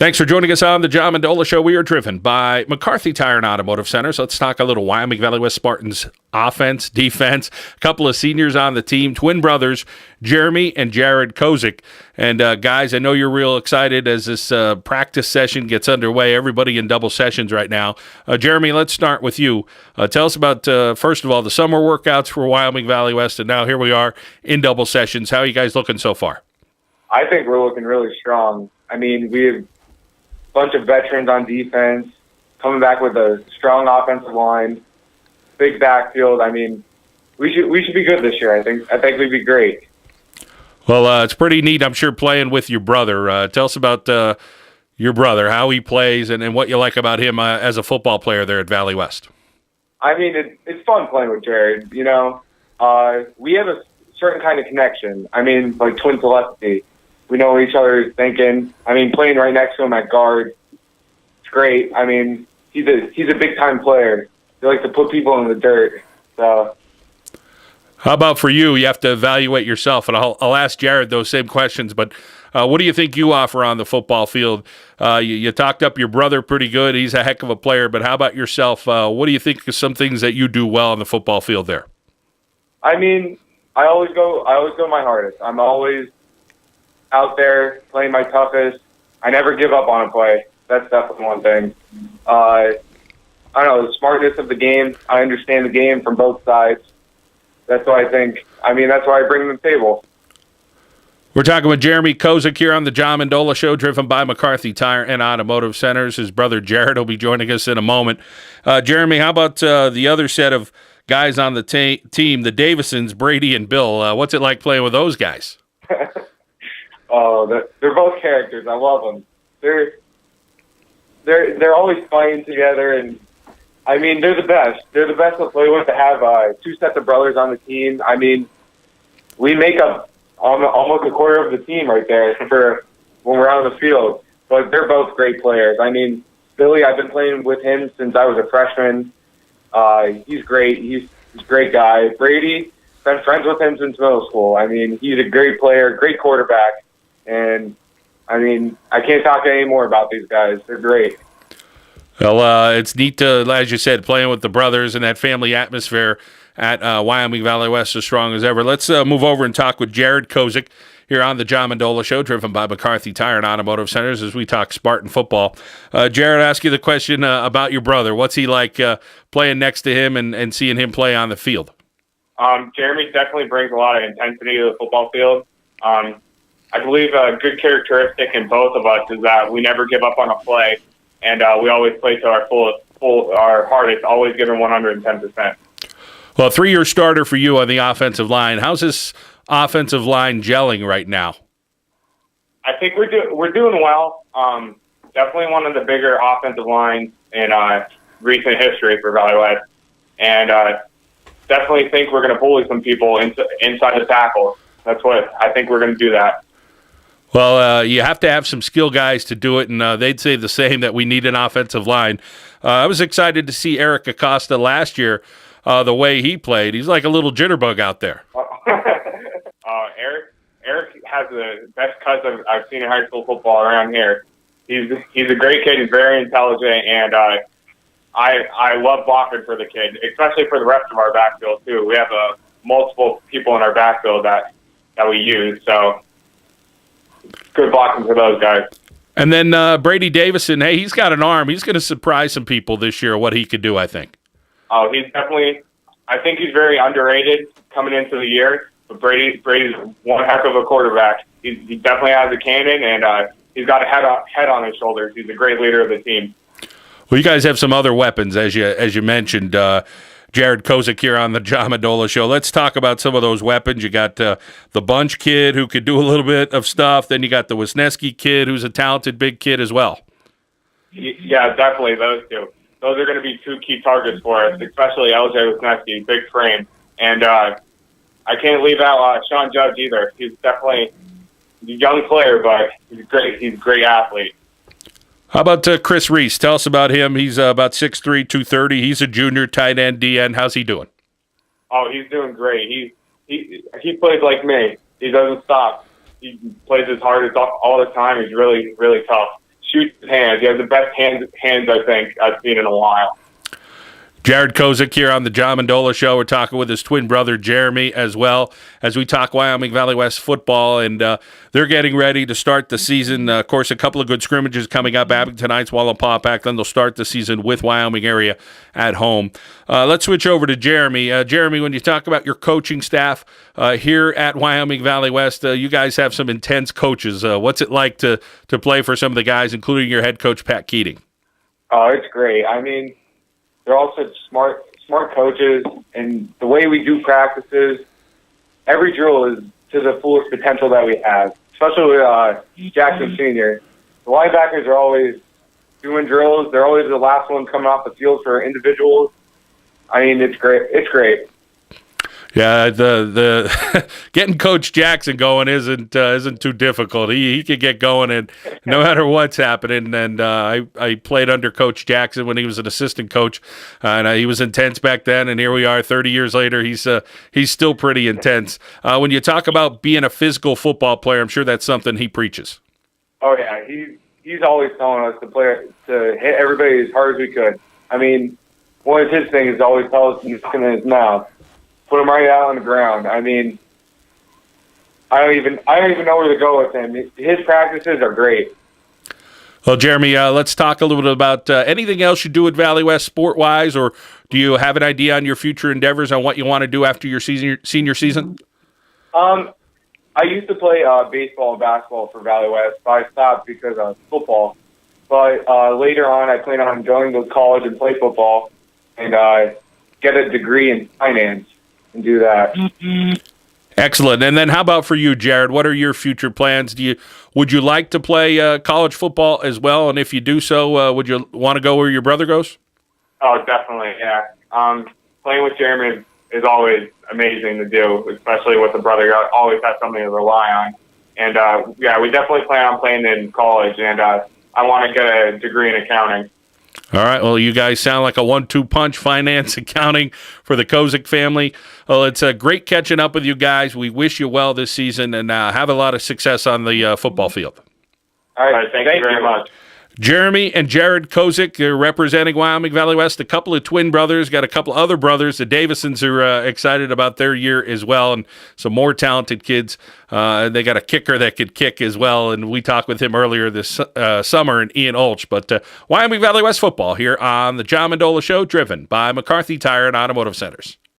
Thanks for joining us on the John Mendola Show. We are driven by McCarthy Tire and Automotive Centers. Let's talk a little Wyoming Valley West Spartans offense, defense. A couple of seniors on the team, twin brothers, Jeremy and Jared Kozich. And guys, I know you're real excited as this practice session gets underway. Everybody in double sessions right now. Jeremy, let's start with you. Tell us about, first of all, the summer workouts for Wyoming Valley West, and now here we are in double sessions. How are you guys looking so far? I think we're looking really strong. I mean, we have bunch of veterans on defense, coming back with a strong offensive line, big backfield. I mean, we should be good this year. I think we'd be great. Well, it's pretty neat, I'm sure, playing with your brother. Tell us about your brother, how he plays, and what you like about him as a football player there at Valley West. I mean, it's fun playing with Jared. You know, we have a certain kind of connection. I mean, like twin telepathy. We know what each other is thinking. I mean, playing right next to him at guard, it's great. I mean, he's a big-time player. He likes to put people in the dirt. So, how about for you? You have to evaluate yourself, and I'll ask Jared those same questions, but what do you think you offer on the football field? You talked up your brother pretty good. He's a heck of a player, but how about yourself? What do you think are some things that you do well on the football field there? I mean, I always go my hardest. I'm always out there playing my toughest. I never give up on a play. That's definitely one thing. I don't know, the smartness of the game. I understand the game from both sides. That's what I think. I mean, that's why I bring them to the table. We're talking with Jeremy Kozich here on the John Mendola Show, driven by McCarthy Tire and Automotive Centers. His brother Jared will be joining us in a moment. Jeremy, how about the other set of guys on the team, the Davisons, Brady and Bill? What's it like playing with those guys? Oh, they're both characters. I love them. They're always fighting together, and I mean, they're the best. They're the best to play with. To have two sets of brothers on the team. I mean, we make up almost a quarter of the team right there for when we're out on the field. But they're both great players. I mean, Billy, I've been playing with him since I was a freshman. He's great. He's a great guy. Brady, been friends with him since middle school. I mean, he's a great player, great quarterback. And, I mean, I can't talk any more about these guys. They're great. Well, it's neat to, as you said, playing with the brothers and that family atmosphere at Wyoming Valley West as strong as ever. Let's move over and talk with Jared Kozich here on the John Mendola Show, driven by McCarthy Tire and Automotive Centers as we talk Spartan football. Jared, I ask you the question about your brother. What's he like playing next to him and seeing him play on the field? Jeremy definitely brings a lot of intensity to the football field. I believe a good characteristic in both of us is that we never give up on a play, and we always play to our hardest, always giving 110%. Well, a 3-year starter for you on the offensive line. How's this offensive line gelling right now? I think we're doing well. Definitely one of the bigger offensive lines in recent history for Valley West, and definitely think we're going to bully some people inside the tackle. That's what I think we're going to do that. Well, you have to have some skill guys to do it, and they'd say the same, that we need an offensive line. I was excited to see Eric Acosta last year, the way he played. He's like a little jitterbug out there. Eric has the best cuts I've seen in high school football around here. He's a great kid. He's very intelligent, and I love blocking for the kid, especially for the rest of our backfield, too. We have multiple people in our backfield that we use, so good blocking for those guys. And then Brady Davison, hey, he's got an arm. He's going to surprise some people this year, what he could do, I think. Oh, I think he's very underrated coming into the year, but Brady's one heck of a quarterback. He definitely has a cannon, and he's got a head on his shoulders. He's a great leader of the team. Well, you guys have some other weapons, as you mentioned. Jared Kozich here on the John Mendola Show. Let's talk about some of those weapons. You got the Bunch kid who could do a little bit of stuff. Then you got the Wisniewski kid who's a talented big kid as well. Yeah, definitely those two. Those are going to be two key targets for us, especially LJ Wisniewski, big frame. And I can't leave out Sean Judge either. He's definitely a young player, but he's great. He's a great athlete. How about Chris Reese? Tell us about him. He's about 6'3", 230. He's a junior tight end, DN. How's he doing? Oh, he's doing great. He plays like me. He doesn't stop. He plays his hardest all the time. He's really, really tough. shoots his hands. He has the best hands I think I've seen in a while. Jared Kozich here on the John Mendola Show. We're talking with his twin brother, Jeremy, as well as we talk Wyoming Valley West football, and they're getting ready to start the season. Of course, a couple of good scrimmages coming up. Abington Heights, Wallenpaupack, then they'll start the season with Wyoming area at home. Let's switch over to Jeremy. Jeremy, when you talk about your coaching staff here at Wyoming Valley West, you guys have some intense coaches. What's it like to play for some of the guys, including your head coach, Pat Keating? Oh, it's great. I mean, they're all such smart coaches, and the way we do practices, every drill is to the fullest potential that we have, especially with Jackson Sr. The linebackers are always doing drills. They're always the last one coming off the field for individuals. I mean, it's great. It's great. Yeah, the getting Coach Jackson going isn't too difficult. He can get going, and no matter what's happening. And I played under Coach Jackson when he was an assistant coach, and he was intense back then. And here we are, 30 years later. He's still pretty intense. When you talk about being a physical football player, I'm sure that's something he preaches. Oh yeah, he's always telling us to hit everybody as hard as we could. I mean, one of his things is always tell us he's in his mouth. Put him right out on the ground. I mean, I don't even know where to go with him. His practices are great. Well, Jeremy, let's talk a little bit about anything else you do at Valley West sport-wise, or do you have an idea on your future endeavors on what you want to do after your senior season? I used to play baseball and basketball for Valley West, but I stopped because of football. But later on, I plan on going to college and play football and get a degree in finance. And do that. Excellent. And then how about for you, Jared? What are your future plans? Would you like to play college football as well? And if you do so, would you want to go where your brother goes? Oh, definitely, yeah. Playing with Jeremy is always amazing to do, especially with a brother. You always have something to rely on. And, yeah, we definitely plan on playing in college, and I want to get a degree in accounting. All right. Well, you guys sound like a 1-2 punch, finance, accounting for the Kozich family. Well, it's great catching up with you guys. We wish you well this season and have a lot of success on the football field. All right. Thank you very much. Jeremy and Jared Kozich, they're representing Wyoming Valley West. A couple of twin brothers, got a couple other brothers. The Davisons are excited about their year as well, and some more talented kids. They got a kicker that could kick as well, and we talked with him earlier this summer, and Ian Olch. But Wyoming Valley West football here on the John Mendola Show, driven by McCarthy Tire and Automotive Centers.